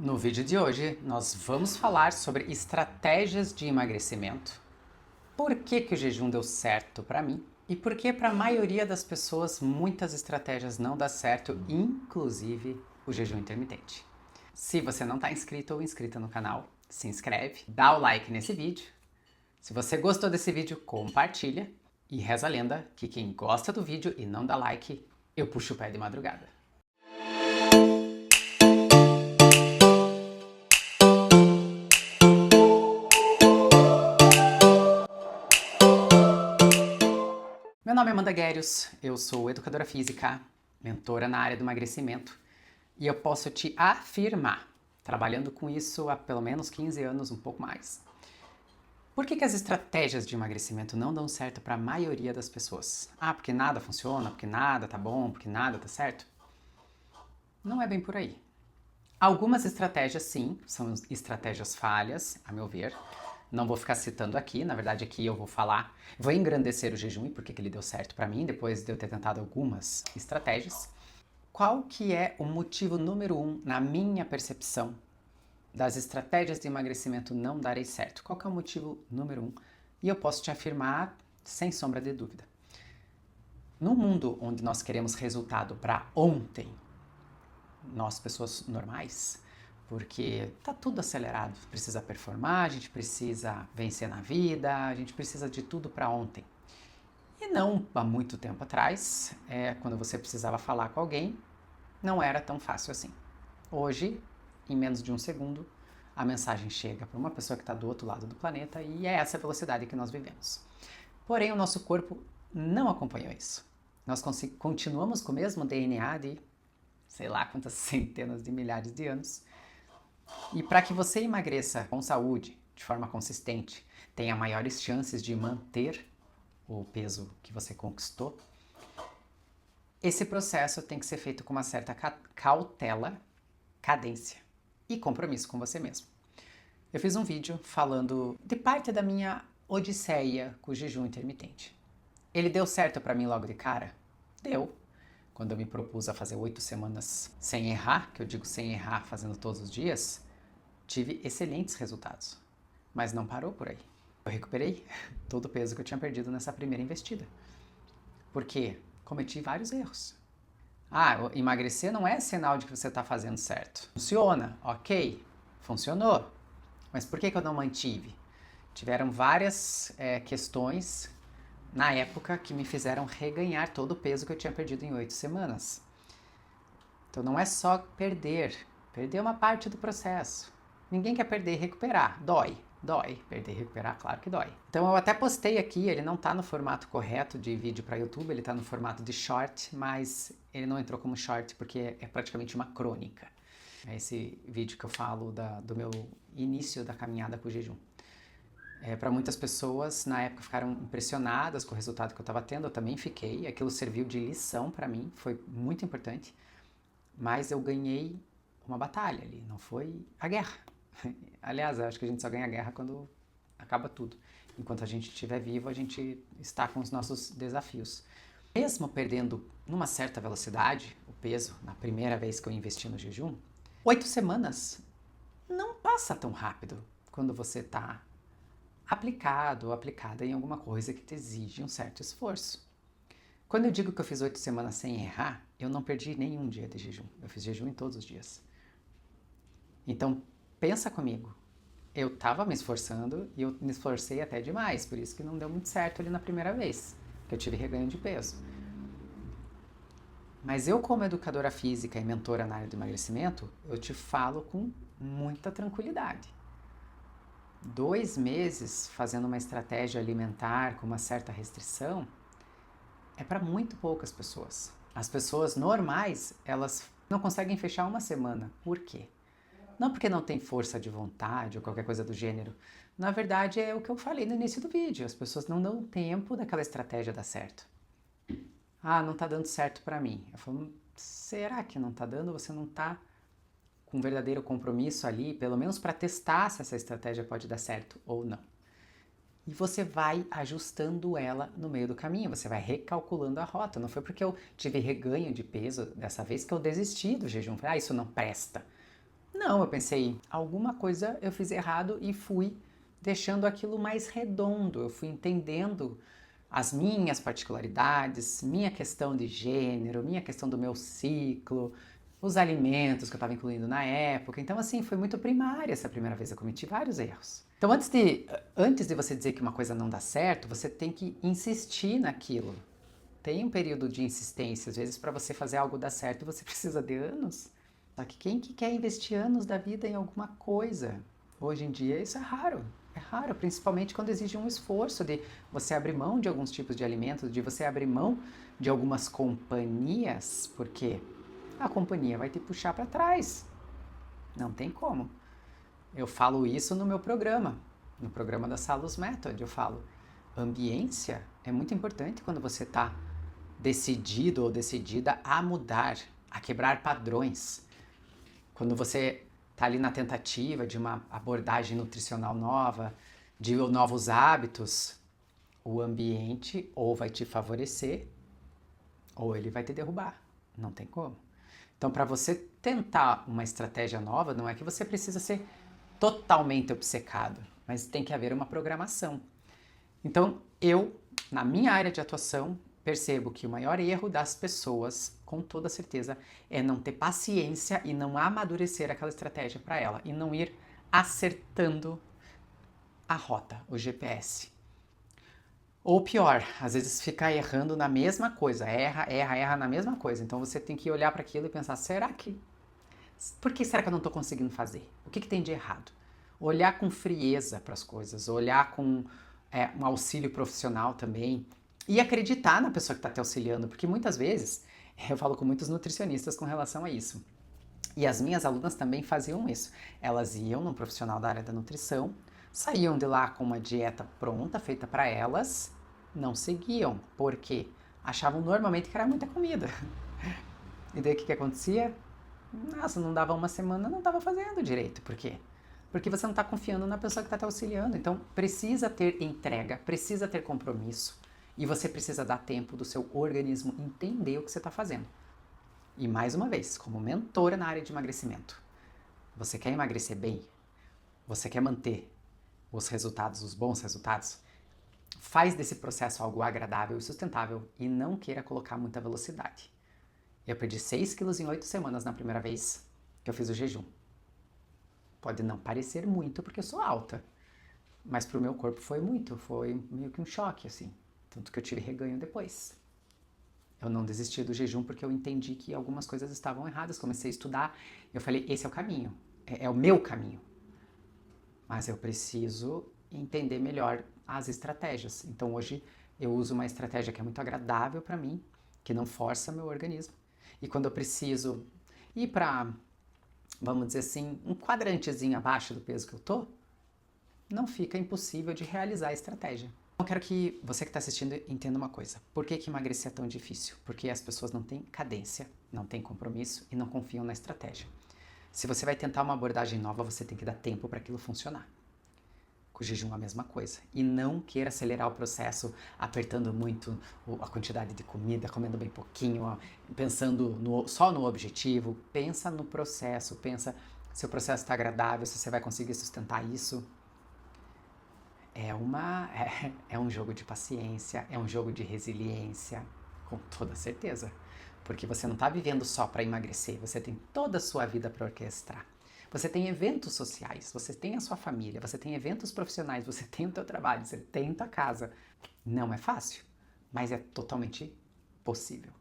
No vídeo de hoje, nós vamos falar sobre estratégias de emagrecimento, por que que o jejum deu certo para mim e por que para a maioria das pessoas muitas estratégias não dão certo, inclusive o jejum intermitente. Se você não está inscrito ou inscrita no canal, se inscreve, dá o like nesse vídeo. Se você gostou desse vídeo, compartilha e reza a lenda que quem gosta do vídeo e não dá like, eu puxo o pé de madrugada. Meu nome é Amanda Guérios, eu sou educadora física, mentora na área do emagrecimento e eu posso te afirmar, trabalhando com isso há pelo menos 15 anos, um pouco mais. Por que as estratégias de emagrecimento não dão certo para a maioria das pessoas? Ah, porque nada funciona, porque nada tá bom, porque nada tá certo? Não é bem por aí. Algumas estratégias, sim, são estratégias falhas, a meu ver. Não vou ficar citando aqui, na verdade aqui eu vou falar, vou engrandecer o jejum e por que ele deu certo para mim, depois de eu ter tentado algumas estratégias. Qual que é o motivo número 1, na minha percepção, das estratégias de emagrecimento não darem certo? Qual que é o motivo número 1? E eu posso te afirmar, sem sombra de dúvida. No mundo onde nós queremos resultado para ontem, nós pessoas normais, porque tá tudo acelerado, precisa performar, a gente precisa vencer na vida, a gente precisa de tudo para ontem. E não há muito tempo atrás, quando você precisava falar com alguém, não era tão fácil assim. Hoje, em menos de um segundo, a mensagem chega para uma pessoa que está do outro lado do planeta e é essa velocidade que nós vivemos. Porém, o nosso corpo não acompanhou isso. Nós continuamos com o mesmo DNA de sei lá quantas centenas de milhares de anos. E para que você emagreça com saúde, de forma consistente, tenha maiores chances de manter o peso que você conquistou, esse processo tem que ser feito com uma certa cautela, cadência e compromisso com você mesmo. Eu fiz um vídeo falando de parte da minha odisseia com o jejum intermitente. Ele deu certo para mim logo de cara? Deu. Quando eu me propus a fazer 8 semanas sem errar, que eu digo sem errar, fazendo todos os dias, tive excelentes resultados. Mas não parou por aí. Eu recuperei todo o peso que eu tinha perdido nessa primeira investida. Porque cometi vários erros. Ah, emagrecer não é sinal de que você está fazendo certo. Funciona, ok, funcionou. Mas por que eu não mantive? Tiveram várias questões na época que me fizeram reganhar todo o peso que eu tinha perdido em 8 semanas. Então não é só perder é uma parte do processo. Ninguém quer perder e recuperar, dói, perder e recuperar, claro que dói. Então eu até postei aqui, ele não está no formato correto de vídeo para YouTube, ele está no formato de short, mas ele não entrou como short porque é praticamente uma crônica. É esse vídeo que eu falo do meu início da caminhada com o jejum. Para muitas pessoas, na época, ficaram impressionadas com o resultado que eu estava tendo, eu também fiquei, aquilo serviu de lição para mim, foi muito importante, mas eu ganhei uma batalha ali, não foi a guerra. Aliás, eu acho que a gente só ganha a guerra quando acaba tudo. Enquanto a gente estiver vivo, a gente está com os nossos desafios. Mesmo perdendo numa certa velocidade o peso, na primeira vez que eu investi no jejum, 8 semanas não passa tão rápido quando você está aplicado ou aplicada em alguma coisa que te exige um certo esforço. Quando eu digo que eu fiz 8 semanas sem errar, eu não perdi nenhum dia de jejum. Eu fiz jejum em todos os dias. Então, pensa comigo. Eu estava me esforçando e eu me esforcei até demais, por isso que não deu muito certo ali na primeira vez, que eu tive reganho de peso. Mas eu, como educadora física e mentora na área do emagrecimento, eu te falo com muita tranquilidade. 2 meses fazendo uma estratégia alimentar com uma certa restrição é para muito poucas pessoas. As pessoas normais, elas não conseguem fechar uma semana. Por quê? Não porque não tem força de vontade ou qualquer coisa do gênero. Na verdade, é o que eu falei no início do vídeo. As pessoas não dão tempo daquela estratégia dar certo. Ah, não tá dando certo para mim. Eu falo, será que não tá dando? Você não tá com um verdadeiro compromisso ali, pelo menos para testar se essa estratégia pode dar certo ou não. E você vai ajustando ela no meio do caminho, você vai recalculando a rota. Não foi porque eu tive reganho de peso dessa vez que eu desisti do jejum. Falei, isso não presta. Não, eu pensei, alguma coisa eu fiz errado e fui deixando aquilo mais redondo. Eu fui entendendo as minhas particularidades, minha questão de gênero, minha questão do meu ciclo, os alimentos que eu estava incluindo na época. Então, assim, foi muito primária essa primeira vez. Eu cometi vários erros. Então, antes de você dizer que uma coisa não dá certo, você tem que insistir naquilo. Tem um período de insistência. Às vezes, para você fazer algo dar certo, você precisa de anos. Só que quem que quer investir anos da vida em alguma coisa? Hoje em dia, isso é raro. É raro, principalmente quando exige um esforço de você abrir mão de alguns tipos de alimentos, de você abrir mão de algumas companhias, porque a companhia vai te puxar para trás. Não tem como. Eu falo isso no meu programa, no programa da Salus Method. Eu falo, ambiência é muito importante quando você está decidido ou decidida a mudar, a quebrar padrões. Quando você está ali na tentativa de uma abordagem nutricional nova, de novos hábitos, o ambiente ou vai te favorecer ou ele vai te derrubar. Não tem como. Então, para você tentar uma estratégia nova, não é que você precisa ser totalmente obcecado, mas tem que haver uma programação. Então, na minha área de atuação, percebo que o maior erro das pessoas, com toda certeza, é não ter paciência e não amadurecer aquela estratégia para ela e não ir acertando a rota, o GPS. Ou pior, às vezes ficar errando na mesma coisa, erra na mesma coisa. Então você tem que olhar para aquilo e pensar, por que será que eu não estou conseguindo fazer? O que tem de errado? Olhar com frieza para as coisas, olhar com um auxílio profissional também e acreditar na pessoa que está te auxiliando, porque muitas vezes eu falo com muitos nutricionistas com relação a isso. E as minhas alunas também faziam isso. Elas iam num profissional da área da nutrição, saíam de lá com uma dieta pronta, feita para elas, não seguiam, porque achavam normalmente que era muita comida. E daí o que acontecia? Nossa, não dava uma semana, não estava fazendo direito. Por quê? Porque você não está confiando na pessoa que está te auxiliando. Então, precisa ter entrega, precisa ter compromisso. E você precisa dar tempo do seu organismo entender o que você está fazendo. E mais uma vez, como mentora na área de emagrecimento, você quer emagrecer bem? Você quer manter os resultados, os bons resultados? Faz desse processo algo agradável e sustentável e não queira colocar muita velocidade. Eu perdi 6 quilos em 8 semanas na primeira vez que eu fiz o jejum. Pode não parecer muito porque eu sou alta, mas pro meu corpo foi muito, foi meio que um choque, assim. Tanto que eu tive reganho depois. Eu não desisti do jejum porque eu entendi que algumas coisas estavam erradas. Comecei a estudar, eu falei, esse é o caminho, é o meu caminho. Mas eu preciso entender melhor as estratégias. Então hoje eu uso uma estratégia que é muito agradável para mim, que não força meu organismo. E quando eu preciso ir para, vamos dizer assim, um quadrantezinho abaixo do peso que eu tô, não fica impossível de realizar a estratégia. Eu quero que você que está assistindo entenda uma coisa. Por que emagrecer é tão difícil? Porque as pessoas não têm cadência, não têm compromisso e não confiam na estratégia. Se você vai tentar uma abordagem nova, você tem que dar tempo para aquilo funcionar. Com o jejum a mesma coisa. E não queira acelerar o processo apertando muito a quantidade de comida, comendo bem pouquinho, pensando só no objetivo. Pensa no processo, pensa se o processo está agradável, se você vai conseguir sustentar isso. É um jogo de paciência, é um jogo de resiliência, com toda certeza. Porque você não está vivendo só para emagrecer, você tem toda a sua vida para orquestrar. Você tem eventos sociais, você tem a sua família, você tem eventos profissionais, você tem o teu trabalho, você tem a tua casa. Não é fácil, mas é totalmente possível.